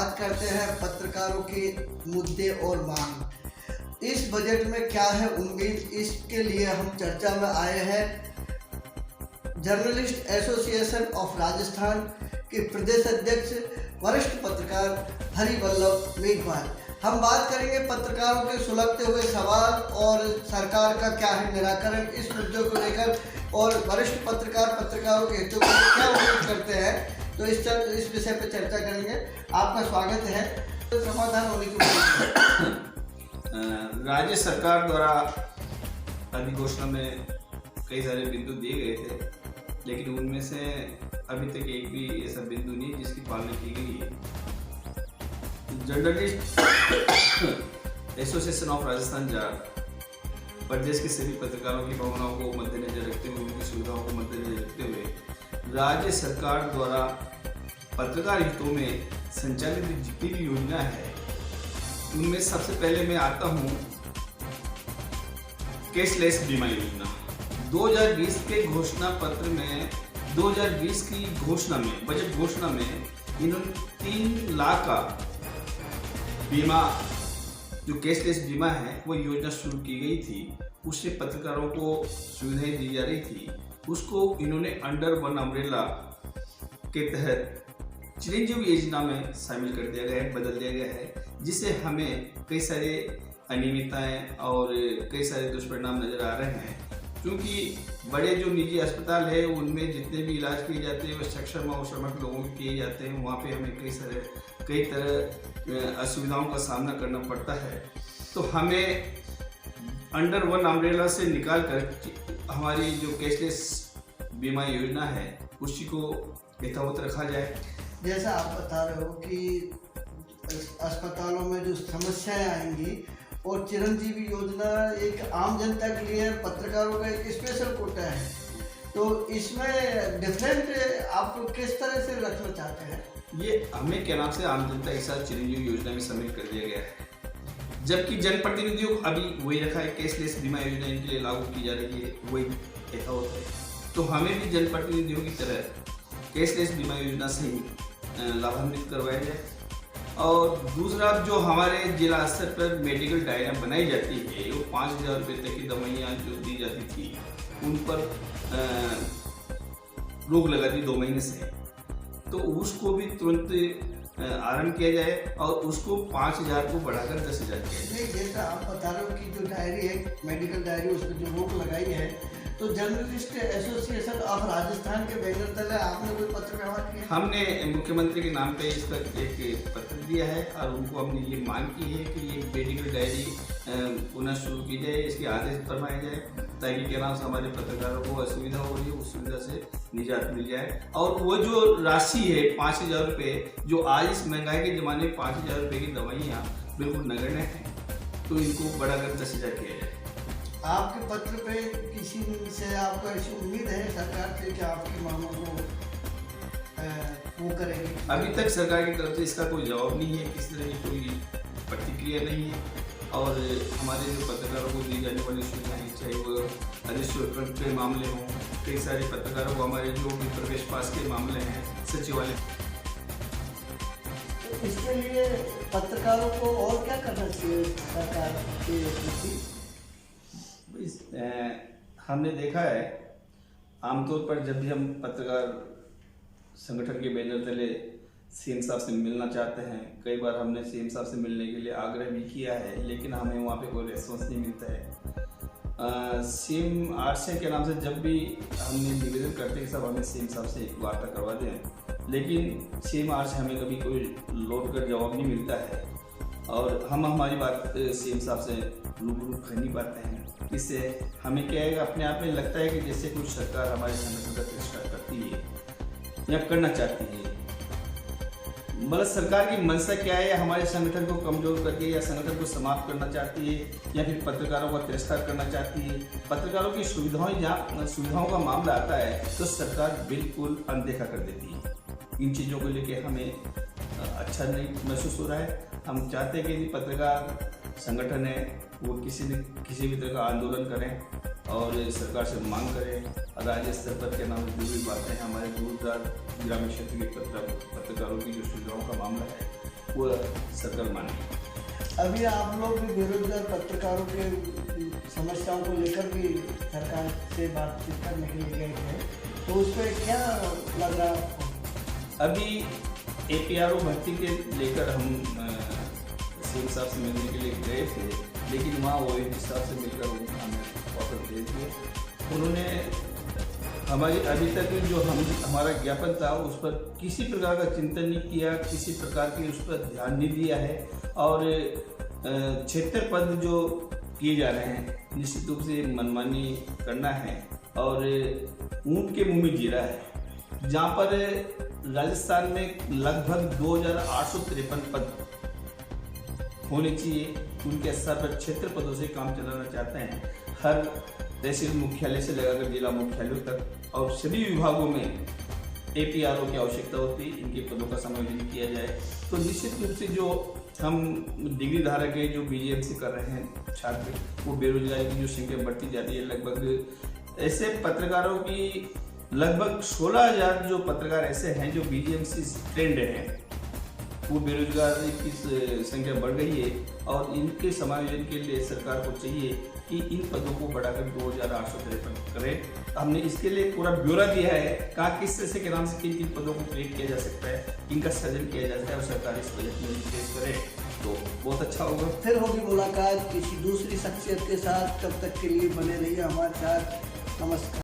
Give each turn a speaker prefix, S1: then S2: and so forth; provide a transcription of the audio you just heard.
S1: बात करते हैं पत्रकारों के मुद्दे और मांग। इस बजट में क्या है उम्मीद, इसके लिए हम चर्चा में आए हैं जर्नलिस्ट एसोसिएशन ऑफ राजस्थान के प्रदेश अध्यक्ष वरिष्ठ पत्रकार हरिवल्लभ मेघवाल। हम बात करेंगे पत्रकारों के सुलगते हुए सवाल और सरकार का क्या है निराकरण इस मुद्दों को लेकर, और वरिष्ठ पत्रकारों के हितों को क्या उम्मीद करते हैं, तो इस विषय पर चर्चा करेंगे। आपका स्वागत है। तो समाधान होने की
S2: राज्य सरकार द्वारा अधिघोषणा में कई सारे बिंदु दिए गए थे, लेकिन उनमें से अभी तक एक भी ऐसा बिंदु नहीं जिसकी पालना की गई है। Journalist association of Rajasthan Jat प्रदेश के सभी पत्रकारों की भावनाओं को मद्देनजर रखते हुए, उनकी सुविधाओं को मद्देनजर रखते हुए राज्य सरकार द्वारा पत्रकार हितों में संचालित जितनी भी योजना है, उनमें सबसे पहले मैं आता हूँ कैशलेस बीमा योजना। 2020 के घोषणा पत्र में 2020 की घोषणा में, बजट घोषणा में इन्होंने 3 लाख का बीमा, जो कैशलेस बीमा है, वो योजना शुरू की गई थी। उससे पत्रकारों को सुविधाएं दी जा रही थी। उसको इन्होंने अंडर वन अम्ब्रेला के तहत चिरंजीवी योजना में शामिल कर दिया गया है, बदल दिया गया है, जिससे हमें कई सारे अनियमितताएं और कई सारे दुष्परिणाम नजर आ रहे हैं। क्योंकि बड़े जो निजी अस्पताल है उनमें जितने भी इलाज किए जाते हैं वो सक्षम और श्रमिक लोगों के किए जाते हैं। वहाँ पे हमें कई तरह असुविधाओं का सामना करना पड़ता है। तो हमें अंडर वन अम्ब्रेला से निकाल कर हमारी जो कैशलेस बीमा योजना है उसी को यथावत रखा जाए।
S1: जैसा आप बता रहे हो कि अस्पतालों में जो समस्याएं आएंगी, और चिरंजीवी योजना एक आम जनता के लिए पत्रकारों का एक स्पेशल कोटा है, तो इसमें डिफरेंट आप किस तरह से रखना चाहते हैं?
S2: ये हमें क्या नाम से आम जनता के साथ चिरंजीवी योजना में शामिल कर दिया गया है, जबकि जनप्रतिनिधियों को अभी वही रखा है। कैशलेस बीमा योजना इनके लिए लागू की जा रही है, वही यथावत है। तो हमें भी जनप्रतिनिधियों की तरह कैशलेस बीमा योजना से ही लाभान्वित करवाया जाए। और दूसरा, जो हमारे जिला स्तर पर मेडिकल डायरियाँ बनाई जाती है, वो 5,000 रुपये तक की दवाइयाँ जो दी जाती थी उन पर रोक लगा दी 2 महीने से, तो उसको भी तुरंत आरंभ किया जाए और उसको 5,000 को बढ़ाकर 10,000 किया जाए।
S1: जैसा आप बता रहे हो कि जो डायरी है, मेडिकल डायरी, उस पर जो रोक लगाई है, तो जर्नलिस्ट एसोसिएशन ऑफ राजस्थान के बैनर तले आपने कोई पत्र व्यवहार किया?
S2: हमने मुख्यमंत्री के नाम पे इस पर एक पत्र दिया है और उनको हमने ये मांग की है कि ये मेडिकल डायरी पुनः शुरू की जाए, इसके आदेश फरमाए जाए, ताकि क्या नाम से हमारे पत्रकारों को असुविधा हो रही है उस सुविधा से निजात मिल जाए। और वो जो राशि है 5,000 रुपये, जो आज इस महंगाई के ज़माने में 5,000 रुपये की दवाइयाँ बिल्कुल नगण्य हैं, तो इनको बढ़ाकर 10,000 किया जाए।
S1: आपके पत्र पे किसी से आपको ऐसी उम्मीद है सरकार से कि आपकी मांगों को वो करेगी?
S2: अभी तक सरकार की तरफ से इसका कोई जवाब नहीं है, किसी तरह की कोई प्रतिक्रिया नहीं है। और हमारे जो पत्रकारों को दी जाने वाली सुविधाएं, चाहे वो रजिस्ट्रेशन के मामले हों, कई सारे पत्रकारों को हमारे जो भी प्रवेश पास के मामले हैं, सचिवालय,
S1: तो इसके लिए पत्रकारों को और क्या करना चाहिए सरकार के प्रति?
S2: हमने देखा है आमतौर पर जब भी हम पत्रकार संगठन के बैनर तले सीएम साहब से मिलना चाहते हैं, कई बार हमने सीएम साहब से मिलने के लिए आग्रह भी किया है, लेकिन हमें वहाँ पे कोई रिस्पॉन्स नहीं मिलता है। सीएम आरसे के नाम से जब भी हमने निवेदन करते हैं कि सब हमें सीएम साहब से एक वार्ता करवा दें, लेकिन सीएम आरसे हमें कभी कोई लौट कर जवाब नहीं मिलता है और हम हमारी बात सीएम साहब से रूबरू कर नहीं पाते हैं। इससे हमें क्या है, अपने आप में लगता है कि जैसे कुछ सरकार हमारे संगठन का तिरस्कार करती है या करना चाहती है। मतलब सरकार की मंशा क्या है, या हमारे संगठन को कमजोर करके या संगठन को समाप्त करना चाहती है, या फिर पत्रकारों का तिरस्कार करना चाहती है। पत्रकारों की सुविधाओं का मामला आता है तो सरकार बिल्कुल अनदेखा कर देती है। इन चीज़ों को लेके हमें अच्छा नहीं महसूस हो रहा है। हम चाहते हैं कि पत्रकार संगठन है वो किसी भी तरह का आंदोलन करें और सरकार से मांग करें। राज्य स्तर पर के नाम जो भी बातें हैं, हमारे दूरदराज ग्रामीण क्षेत्र के पत्रकारों की जो सुविधाओं का मामला है वो सरकार माने।
S1: अभी आप लोग भी बेरोजगार पत्रकारों के समस्याओं को लेकर भी सरकार से बातचीत करने के लिए गए थे, तो उस पर क्या लग रहा है आपको?
S2: अभी APRO भर्ती के लेकर हम सीएम साहब से मिलने के लिए गए थे, लेकिन वहाँ वो साहब से मिलकर हमें वापस भेज दिए। उन्होंने हमारी अभी तक जो हमारा ज्ञापन था उस पर किसी प्रकार का चिंतन नहीं किया, किसी प्रकार की उस पर ध्यान नहीं दिया है। और क्षेत्र पद जो किए जा रहे हैं निश्चित रूप से मनमानी करना है और ऊंट के मुंह में जीरा है। जहाँ पर राजस्थान में लगभग 2853 पद होने चाहिए, उनके स्तर पर क्षेत्र पदों से काम चलाना चाहते हैं। हर तहसील मुख्यालय से लगाकर जिला मुख्यालयों तक और सभी विभागों में APRO की आवश्यकता होती है, इनके पदों का समायोजन किया जाए। तो निश्चित रूप से जो हम डिग्री धारक है जो BGMC कर रहे हैं छात्र, वो बेरोजगारी की जो संख्या बढ़ती जाती है, लगभग ऐसे पत्रकारों की लगभग 16,000 जो पत्रकार ऐसे हैं जो BGMC ट्रेंड हैं, वो बेरोजगारी की संख्या बढ़ गई है। और इनके समायोजन के लिए सरकार को चाहिए कि इन पदों को बढ़ाकर 2853 करें। हमने इसके लिए पूरा ब्यौरा दिया है, कहा किस तरह से के नाम से किन किन पदों को क्रिएट किया जा सकता है, इनका सृजन किया जा सकता है और सरकार इस बजट में पेश करे तो बहुत अच्छा होगा।
S1: फिर होगी मुलाकात किसी दूसरी शख्सियत के साथ, तब तक के लिए बने रहिए हमारे साथ। नमस्कार।